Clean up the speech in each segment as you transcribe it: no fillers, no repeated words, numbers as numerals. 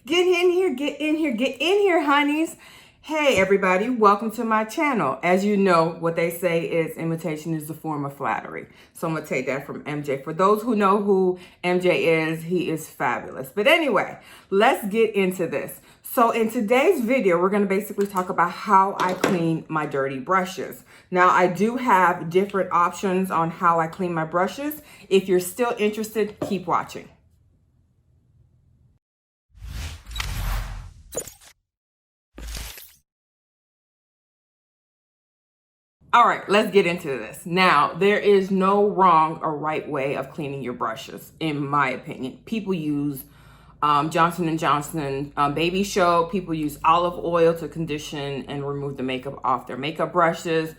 Get in here, get in here, get in here, honeys. Hey, everybody, welcome to my channel. As you know, what they say is imitation is the form of flattery. So I'm going to take that from MJ. For those who know who MJ is, he is fabulous. But anyway, let's get into this. So in today's video, we're going to basically talk about how I clean my dirty brushes. Now, I do have different options on how I clean my brushes. If you're still interested, keep watching. All right, let's get into this. Now, there is no wrong or right way of cleaning your brushes, in my opinion. People use Johnson & Johnson baby soap. People use olive oil to condition and remove the makeup off their makeup brushes.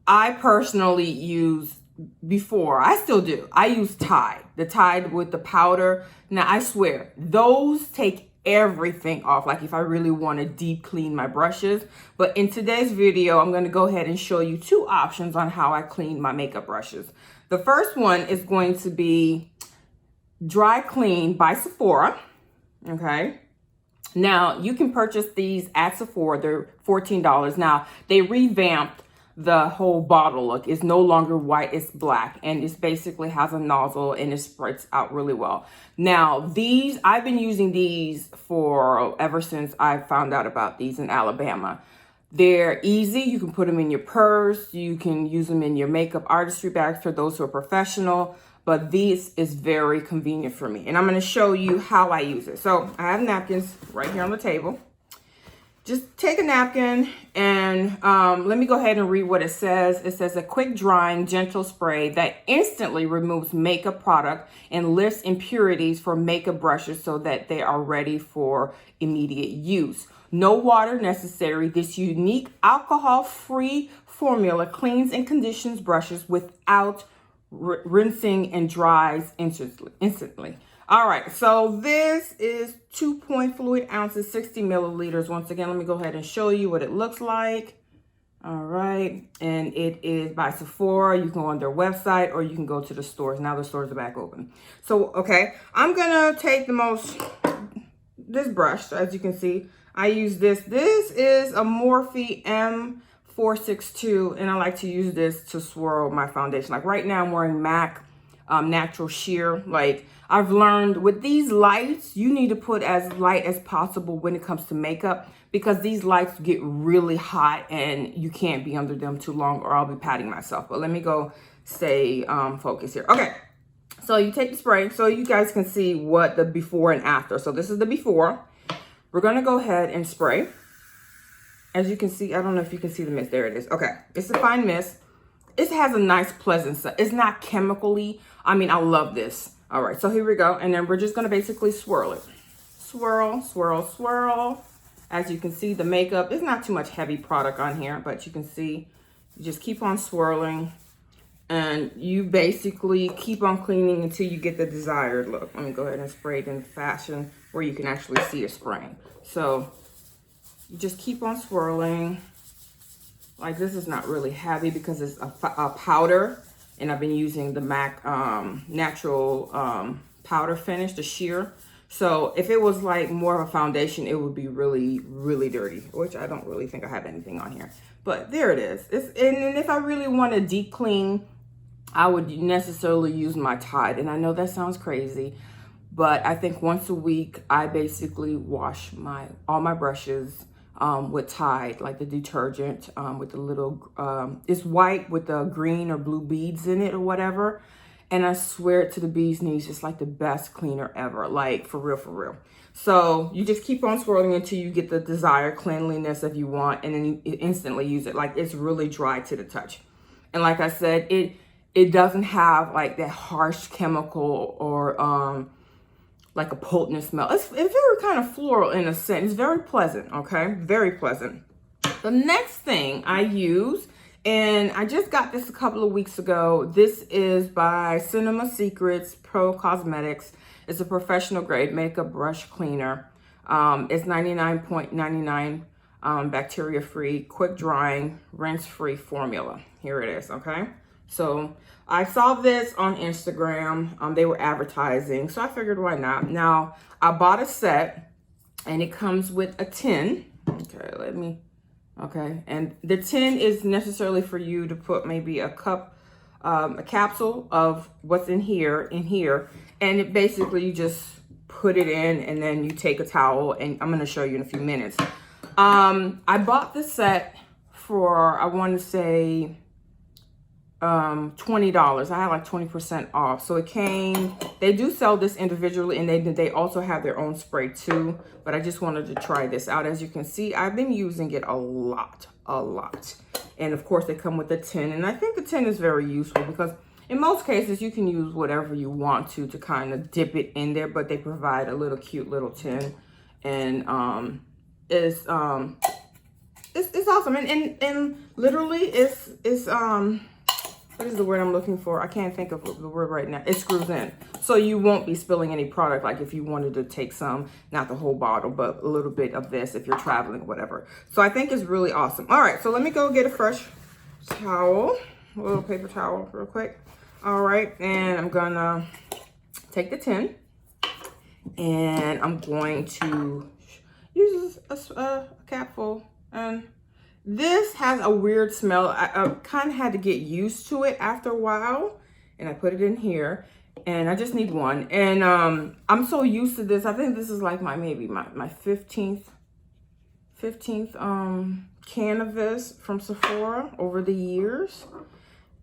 I personally use, I still do, I use Tide. The Tide with the powder. Now, I swear, those take everything off, like if I really want to deep clean my brushes. But in today's video, I'm going to go ahead and show you two options on how I clean my makeup brushes. The first one is going to be Dry Clean by Sephora. Okay. Now, you can purchase these at Sephora. They're $14. Now, they revamped the whole bottle look. It's no longer white, it's black, and it basically has a nozzle and it spreads out really well. Now, these, I've been using these for ever since I found out about these in Alabama. They're easy. You can put them in your purse. You can use them in your makeup artistry bags for those who are professional. But this is very convenient for me. And I'm going to show you how I use it. So I have napkins right here on the table. Just take a napkin and let me go ahead and read what it says. It says a quick drying, gentle spray that instantly removes makeup product and lifts impurities from makeup brushes so that they are ready for immediate use. No water necessary. This unique alcohol-free formula cleans and conditions brushes without rinsing and dries instantly. All right, so this is 2 fluid ounces, 60 milliliters. Once again, let me go ahead and show you what it looks like. All right, and it is by Sephora. You can go on their website or you can go to the stores. Now the stores are back open. So, okay, I'm gonna take this brush. So as you can see, I use this. This is a Morphe M462, and I like to use this to swirl my foundation. Like right now I'm wearing MAC Natural Sheer. Like I've learned with these lights, you need to put as light as possible when it comes to makeup, because these lights get really hot and you can't be under them too long or I'll be patting myself. But let me go stay focused here. Okay, so you take the spray so you guys can see what the before and after. So this is the before. We're gonna go ahead and spray. As you can see, I don't know if you can see the mist. There it is. Okay, it's a fine mist. It has a nice pleasant scent. It's not chemically. I mean, I love this. All right, so here we go. And then we're just gonna basically swirl it. Swirl, swirl, swirl. As you can see, the makeup is not too much heavy product on here, but you can see, you just keep on swirling and you basically keep on cleaning until you get the desired look. Let me go ahead and spray it in fashion where you can actually see it spraying. So you just keep on swirling. Like this is not really heavy because it's a powder, and I've been using the MAC natural powder finish, the sheer. So if it was like more of a foundation, it would be really, really dirty, which I don't really think I have anything on here. But there it is. And if I really want to deep clean, I would necessarily use my Tide. And I know that sounds crazy, but I think once a week, I basically wash all my brushes with Tide, like the detergent with the little, it's white with the green or blue beads in it or whatever. And I swear it to the bee's knees, it's like the best cleaner ever, like for real, for real. So you just keep on swirling until you get the desired cleanliness if you want, and then you instantly use it. Like it's really dry to the touch. And like I said, it doesn't have like that harsh chemical or like a potent smell. It's very kind of floral in a scent. It's very pleasant, okay? Very pleasant. The next thing I use, and I just got this a couple of weeks ago. This is by Cinema Secrets Pro Cosmetics. It's a professional grade makeup brush cleaner. It's 99.99 bacteria free, quick drying, rinse free formula. Here it is, okay? So I saw this on Instagram. They were advertising, so I figured why not. Now, I bought a set and it comes with a tin. Okay, and the tin is necessarily for you to put maybe a cup, a capsule of what's in here, and it basically you just put it in, and then you take a towel, and I'm gonna show you in a few minutes. I bought the set for, I want to say, $20. I had like 20% off. So it came, they do sell this individually, and they also have their own spray too, but I just wanted to try this out. As you can see, I've been using it a lot. And of course they come with a tin, and I think the tin is very useful because in most cases you can use whatever you want to kind of dip it in there, but they provide a little cute little tin, and it's awesome, and literally it's what is the word I'm looking for? I can't think of the word right now. It screws in. So you won't be spilling any product, like if you wanted to take some, not the whole bottle, but a little bit of this if you're traveling or whatever. So I think it's really awesome. All right, so let me go get a fresh towel, a little paper towel real quick. All right, and I'm gonna take the tin, and I'm going to use a capful, and this has a weird smell. I kind of had to get used to it after a while, and I put it in here, and I just need one. And I'm so used to this. I think this is like my 15th can of this from Sephora over the years.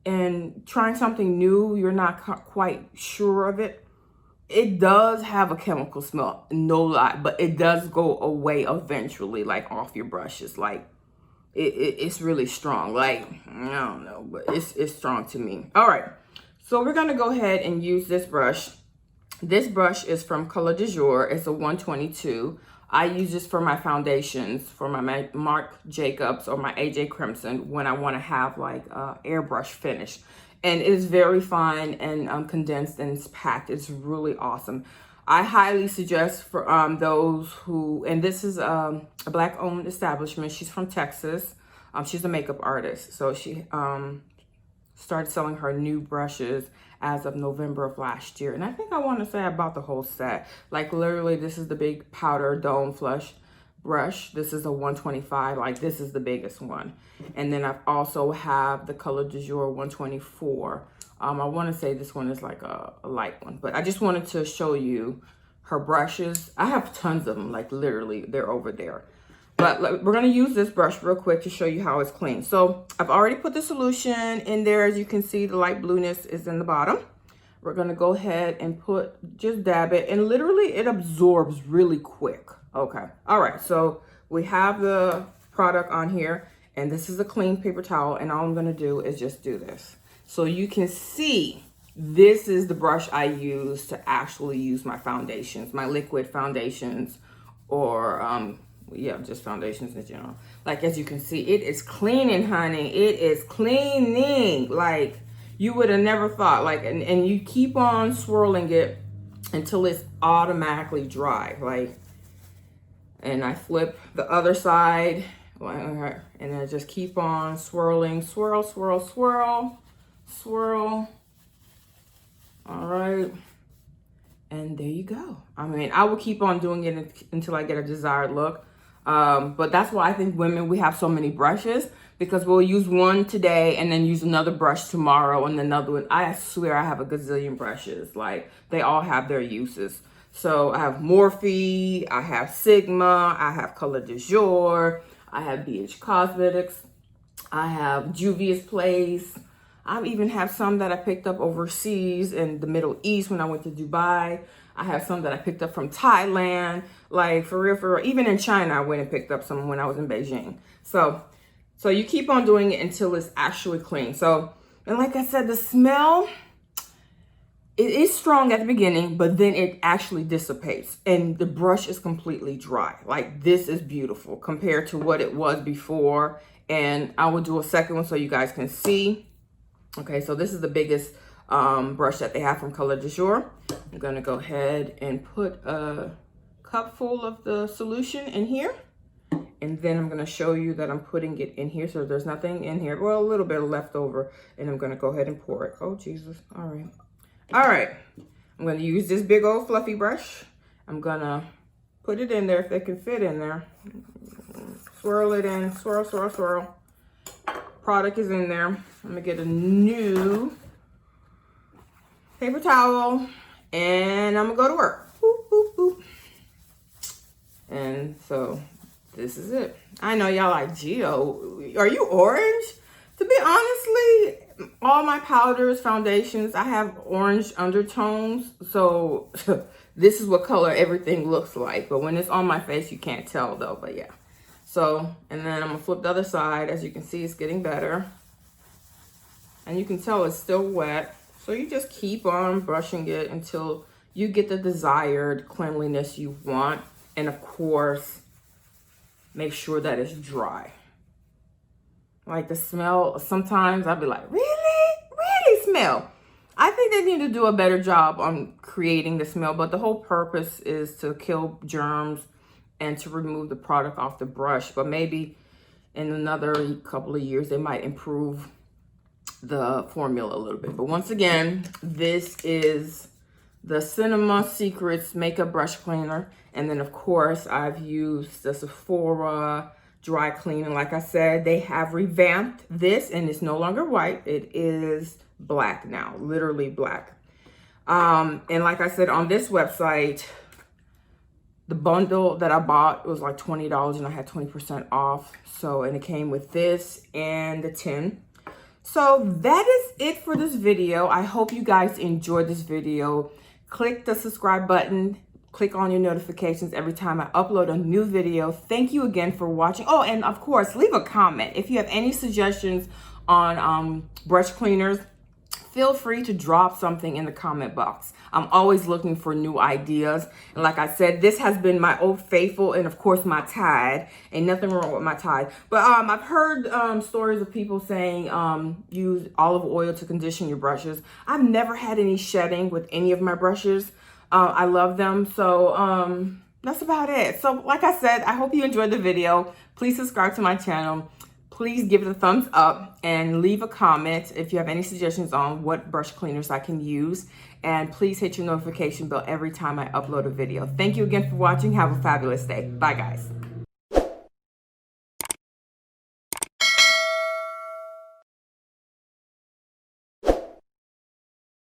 And trying something new, you're not quite sure of it. It does have a chemical smell, no lie, but it does go away eventually, like off your brushes. Like it's really strong. Like, I don't know, but it's strong to me. All right, so we're gonna go ahead and use this brush. This brush is from Color du Jour. It's a 122. I use this for my foundations, for my Marc Jacobs or my AJ Crimson, when I want to have like airbrush finish. And it is very fine and condensed, and it's packed. It's really awesome. I highly suggest for those who, and this is a Black-owned establishment. She's from Texas. She's a makeup artist. So she started selling her new brushes as of November of last year. And I think I want to say I bought the whole set. Like literally, this is the big powder dome flush brush. This is a 125. Like this is the biggest one. And then I also have the Color du Jour 124. I want to say this one is like a light one, but I just wanted to show you her brushes. I have tons of them, like literally they're over there. But we're going to use this brush real quick to show you how it's clean. So I've already put the solution in there. As you can see, the light blueness is in the bottom. We're going to go ahead and just dab it, and literally it absorbs really quick. Okay. All right. So we have the product on here, and this is a clean paper towel, and all I'm going to do is just do this. So you can see this is the brush I use to actually use my foundations, my liquid foundations, or yeah, just foundations in general. Like as you can see, it is cleaning, honey. It is cleaning. Like you would have never thought. Like, and you keep on swirling it until it's automatically dry. Like, and I flip the other side, and I just keep on swirling, swirl, swirl, swirl. Swirl. All right, and there you go. I mean, I will keep on doing it until I get a desired look, but that's why I think women, we have so many brushes, because we'll use one today and then use another brush tomorrow and another one. I swear I have a gazillion brushes. Like they all have their uses. So I have Morphe, I have Sigma, I have Color du Jour, I have BH Cosmetics, I have Juvia's Place. I even have some that I picked up overseas in the Middle East when I went to Dubai. I have some that I picked up from Thailand. Like for real. Even in China, I went and picked up some when I was in Beijing. So you keep on doing it until it's actually clean. So, and like I said, the smell, it is strong at the beginning, but then it actually dissipates and the brush is completely dry. Like this is beautiful compared to what it was before. And I will do a second one so you guys can see. Okay, so this is the biggest brush that they have from Color du Jour. I'm gonna go ahead and put a cup full of the solution in here. And then I'm gonna show you that I'm putting it in here. So there's nothing in here, well, a little bit left over, and I'm gonna go ahead and pour it. Oh, Jesus, all right. I'm gonna use this big old fluffy brush. I'm gonna put it in there if they can fit in there. Swirl it in, swirl, swirl, swirl. Product is in there. I'm gonna get a new paper towel and I'm gonna go to work. Boop, boop, boop. And so this is it. I know y'all like, Gio, are you orange? To be honestly, all my powders, foundations, I have orange undertones. So this is what color everything looks like. But when it's on my face, you can't tell though, but yeah. So, and then I'm gonna flip the other side. As you can see, it's getting better. And you can tell it's still wet. So you just keep on brushing it until you get the desired cleanliness you want. And of course, make sure that it's dry. Like the smell, sometimes I'll be like, really smell. I think they need to do a better job on creating the smell, but the whole purpose is to kill germs and to remove the product off the brush. But maybe in another couple of years, they might improve the formula a little bit. But once again, this is the Cinema Secrets Makeup Brush Cleaner. And then of course, I've used the Sephora dry cleaning. Like I said, they have revamped this and it's no longer white. It is black now, literally black. And like I said, on this website, the bundle that I bought was like $20 and I had 20% off. So, and it came with this and the tin. So that is it for this video. I hope you guys enjoyed this video. Click the subscribe button. Click on your notifications every time I upload a new video. Thank you again for watching. Oh, and of course, leave a comment. If you have any suggestions on brush cleaners, feel free to drop something in the comment box. I'm always looking for new ideas. And like I said, this has been my Old Faithful and of course my Tide. Ain't nothing wrong with my Tide. But I've heard stories of people saying use olive oil to condition your brushes. I've never had any shedding with any of my brushes. I love them. So that's about it. So like I said, I hope you enjoyed the video. Please subscribe to my channel. Please give it a thumbs up and leave a comment if you have any suggestions on what brush cleaners I can use. And please hit your notification bell every time I upload a video. Thank you again for watching. Have a fabulous day. Bye, guys.